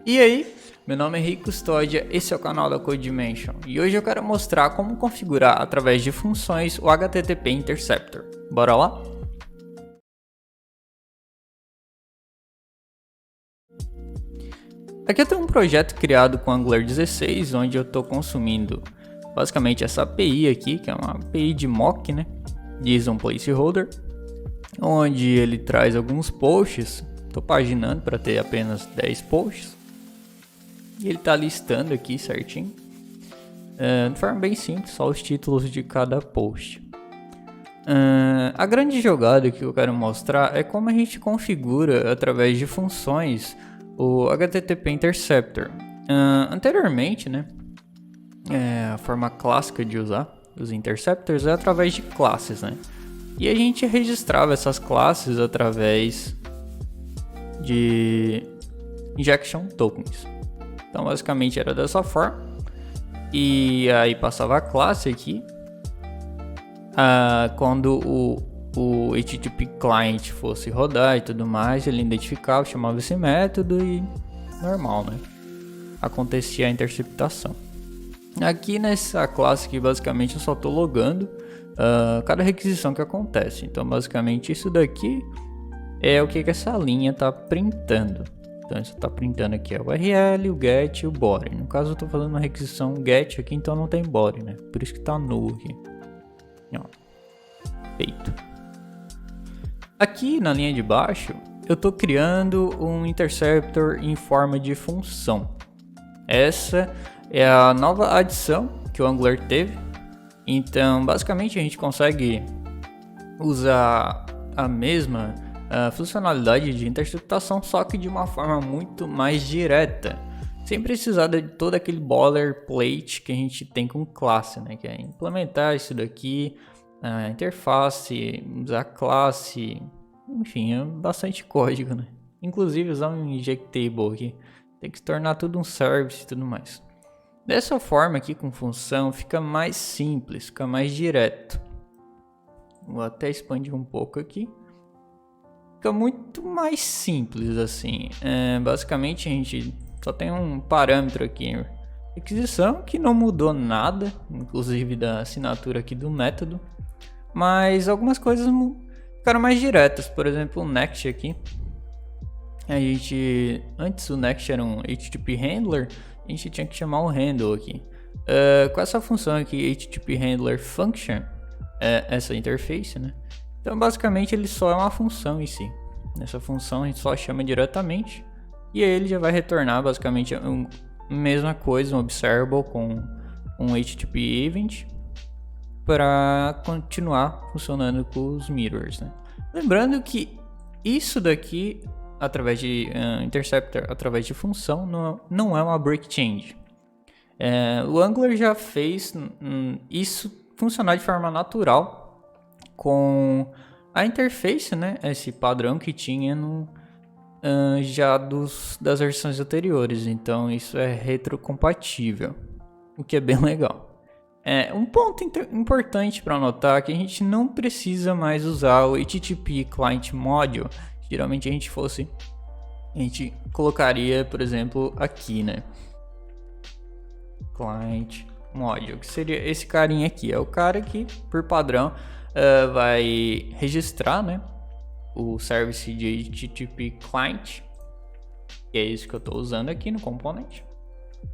E aí, meu nome é Henrique Custódia, esse é o canal da CodeDimension e hoje eu quero mostrar como configurar através de funções o HTTP Interceptor. Bora lá? Aqui eu tenho um projeto criado com Angular 16, onde eu estou consumindo basicamente essa API aqui, que é uma API de mock, né? Diz um placeholder, onde ele traz alguns posts. Estou paginando para ter apenas 10 posts. E ele está listando aqui certinho, de forma bem simples, só os títulos de cada post. A grande jogada que eu quero mostrar é como a gente configura através de funções o HTTP Interceptor. Anteriormente, né, a forma clássica de usar os interceptors é através de classes, né? E a gente registrava essas classes através de injection tokens. Então basicamente era dessa forma. E aí passava a classe aqui. Quando o HTTP client fosse rodar e tudo mais, ele identificava, chamava esse método e normal, né? Acontecia a interceptação. Aqui nessa classe que basicamente eu só estou logando cada requisição que acontece. Então basicamente isso daqui é o que essa linha está printando. Então isso está printando aqui a URL, o get e o body. No caso eu estou fazendo uma requisição get aqui, então não tem body, né? Por isso que está null aqui. Ó. Feito. Aqui na linha de baixo eu estou criando um interceptor em forma de função. Essa é a nova adição que o Angular teve. Então basicamente a gente consegue usar a mesma funcionalidade de interceptação, só que de uma forma muito mais direta, sem precisar de todo aquele boilerplate que a gente tem com classe, né? Que é implementar isso daqui, a interface, usar classe, enfim, é bastante código, né? Inclusive usar um injectable aqui, tem que tornar tudo um service e tudo mais. Dessa forma aqui com função fica mais simples, fica mais direto. Vou até expandir um pouco aqui. Fica muito mais simples assim. Basicamente a gente só tem um parâmetro aqui, requisição, que não mudou nada, inclusive da assinatura aqui do método. Mas algumas coisas ficaram mais diretas. Por exemplo, o next aqui. Antes o next era um HTTP handler, a gente tinha que chamar o handle aqui. Com essa função aqui, HTTP handler function, essa interface, né? Então basicamente ele só é uma função em si. Nessa função a gente só chama diretamente e aí ele já vai retornar basicamente a mesma coisa, um observable com um HTTP event para continuar funcionando com os mirrors, né? Lembrando que isso daqui através de interceptor, através de função, não é uma break change. O Angular já fez isso funcionar de forma natural com a interface, né? Esse padrão que tinha já das versões anteriores. Então isso é retrocompatível, o que é bem legal. Um ponto importante para notar é que a gente não precisa mais usar o HTTP Client Module. Geralmente a gente colocaria, por exemplo, aqui, né? Client Module, que seria esse carinha aqui. É o cara que, por padrão, vai registrar, né, o service de HTTP Client, que é isso que eu estou usando aqui no componente.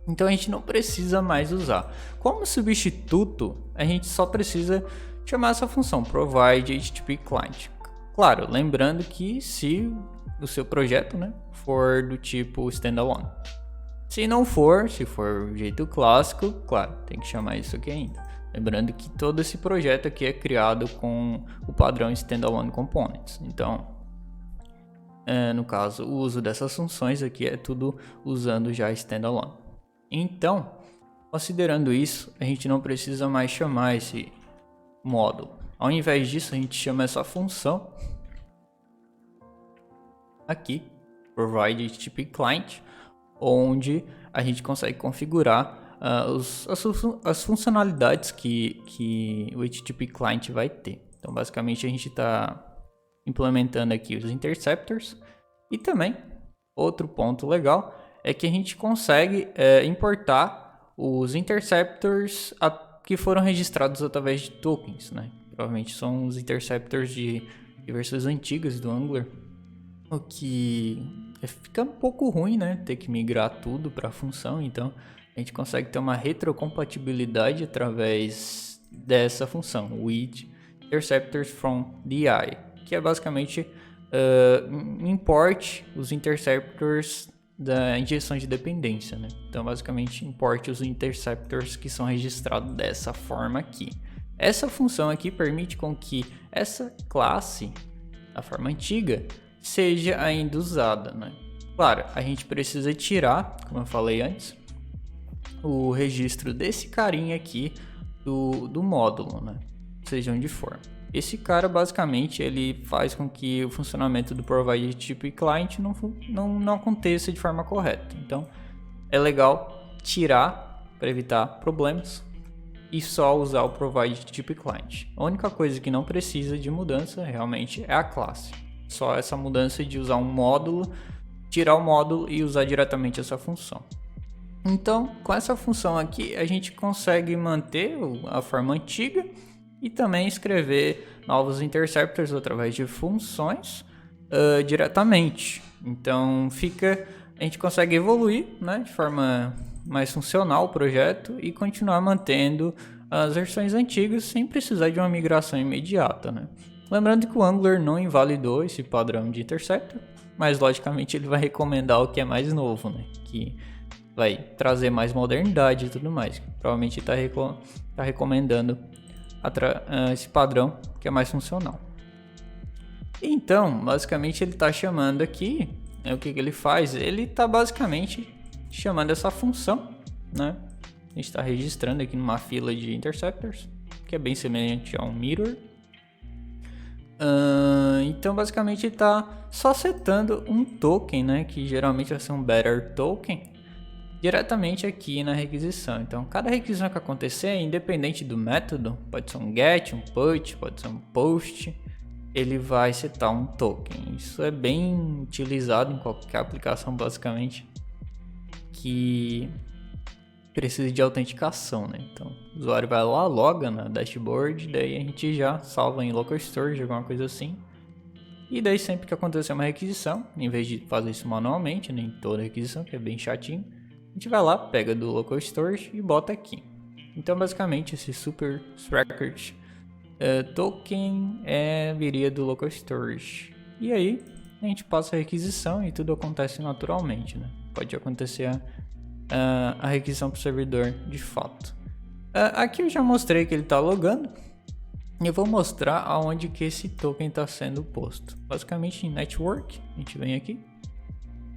Então a gente não precisa mais usar. Como substituto, a gente só precisa chamar essa função provide HTTP Client. Claro, lembrando que se o seu projeto, né, for do tipo standalone. Se não for, se for do jeito clássico, claro, tem que chamar isso aqui ainda. Lembrando que todo esse projeto aqui é criado com o padrão Standalone Components. Então, no caso, o uso dessas funções aqui é tudo usando já Standalone. Então, considerando isso, a gente não precisa mais chamar esse módulo. Ao invés disso, a gente chama essa função aqui, provide HTTP client, onde a gente consegue configurar as funcionalidades que o HTTP client vai ter. Então basicamente a gente está implementando aqui os interceptors e também outro ponto legal é que a gente consegue importar os interceptors que foram registrados através de tokens, né? Provavelmente são os interceptors de versões antigas do Angular, o que fica um pouco ruim, né? Ter que migrar tudo para a função, então a gente consegue ter uma retrocompatibilidade através dessa função, with interceptors from DI, que é basicamente importe os interceptors da injeção de dependência, né? Então, basicamente, importe os interceptors que são registrados dessa forma aqui. Essa função aqui permite com que essa classe, da forma antiga, seja ainda usada, né? Claro, a gente precisa tirar, como eu falei antes, o registro desse carinha aqui do módulo, né? Seja onde for. Esse cara, basicamente, ele faz com que o funcionamento do provide tipo client não aconteça de forma correta. Então, é legal tirar para evitar problemas e só usar o provide tipo client. A única coisa que não precisa de mudança realmente é a classe. Só essa mudança de usar um módulo, tirar o módulo e usar diretamente essa função. Então, com essa função aqui, a gente consegue manter a forma antiga e também escrever novos interceptors através de funções diretamente. Então a gente consegue evoluir, né, de forma mais funcional o projeto e continuar mantendo as versões antigas sem precisar de uma migração imediata, né? Lembrando que o Angular não invalidou esse padrão de interceptor, mas logicamente ele vai recomendar o que é mais novo, né? Que vai trazer mais modernidade e tudo mais. Provavelmente está recomendando esse padrão que é mais funcional. Então, basicamente ele está chamando aqui, o que ele faz? Ele está basicamente chamando essa função, né? A gente está registrando aqui numa fila de interceptors, que é bem semelhante a um mirror. Então, basicamente ele está só setando um token, né? Que geralmente vai ser um better token, diretamente aqui na requisição. Então, cada requisição que acontecer, independente do método, pode ser um get, um put, pode ser um post, ele vai setar um token. Isso é bem utilizado em qualquer aplicação, basicamente, que precisa de autenticação, né? Então, o usuário vai lá, loga na dashboard, daí a gente já salva em local storage, alguma coisa assim. E daí, sempre que acontecer uma requisição, em vez de fazer isso manualmente, nem toda requisição, que é bem chatinho, a gente vai lá, pega do local storage e bota aqui. Então, basicamente, esse super record token viria do local storage. E aí, a gente passa a requisição e tudo acontece naturalmente, né? Pode acontecer a requisição para o servidor de fato. Aqui eu já mostrei que ele está logando. E eu vou mostrar aonde que esse token está sendo posto. Basicamente em network, a gente vem aqui.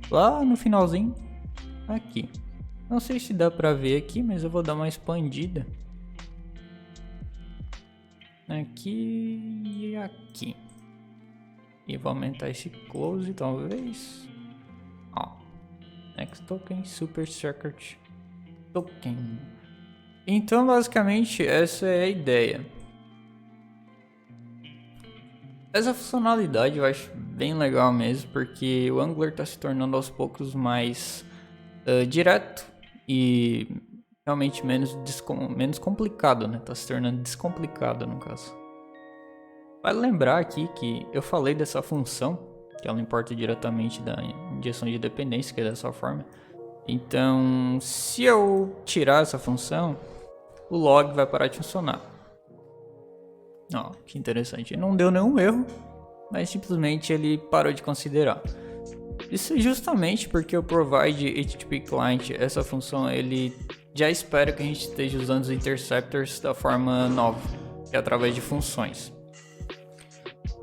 Lá no finalzinho, aqui. Não sei se dá pra ver aqui, mas eu vou dar uma expandida. Aqui e aqui. E vou aumentar esse close, talvez. Ó. Next token, super circuit token. Então, basicamente, essa é a ideia. Essa funcionalidade eu acho bem legal mesmo, porque o Angular está se tornando aos poucos mais direto e realmente menos complicado, né? Tá se tornando descomplicado no caso. Vale lembrar aqui que eu falei dessa função, que ela importa diretamente da injeção de dependência, que é dessa forma. Então, se eu tirar essa função, o log vai parar de funcionar. Ó, que interessante. Não deu nenhum erro, mas simplesmente ele parou de considerar. Isso é justamente porque o provide HTTP client, essa função, ele já espera que a gente esteja usando os interceptors da forma nova, que é através de funções.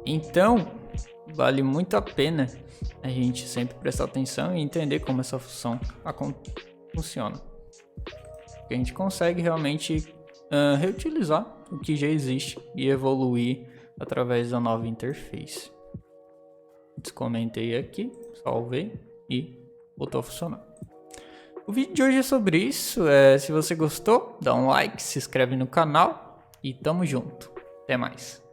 Então, vale muito a pena a gente sempre prestar atenção e entender como essa função funciona. Porque a gente consegue realmente reutilizar o que já existe e evoluir através da nova interface. Descomentei aqui, salvei e voltou a funcionar. O vídeo de hoje é sobre isso. Se você gostou, dá um like, se inscreve no canal e tamo junto. Até mais.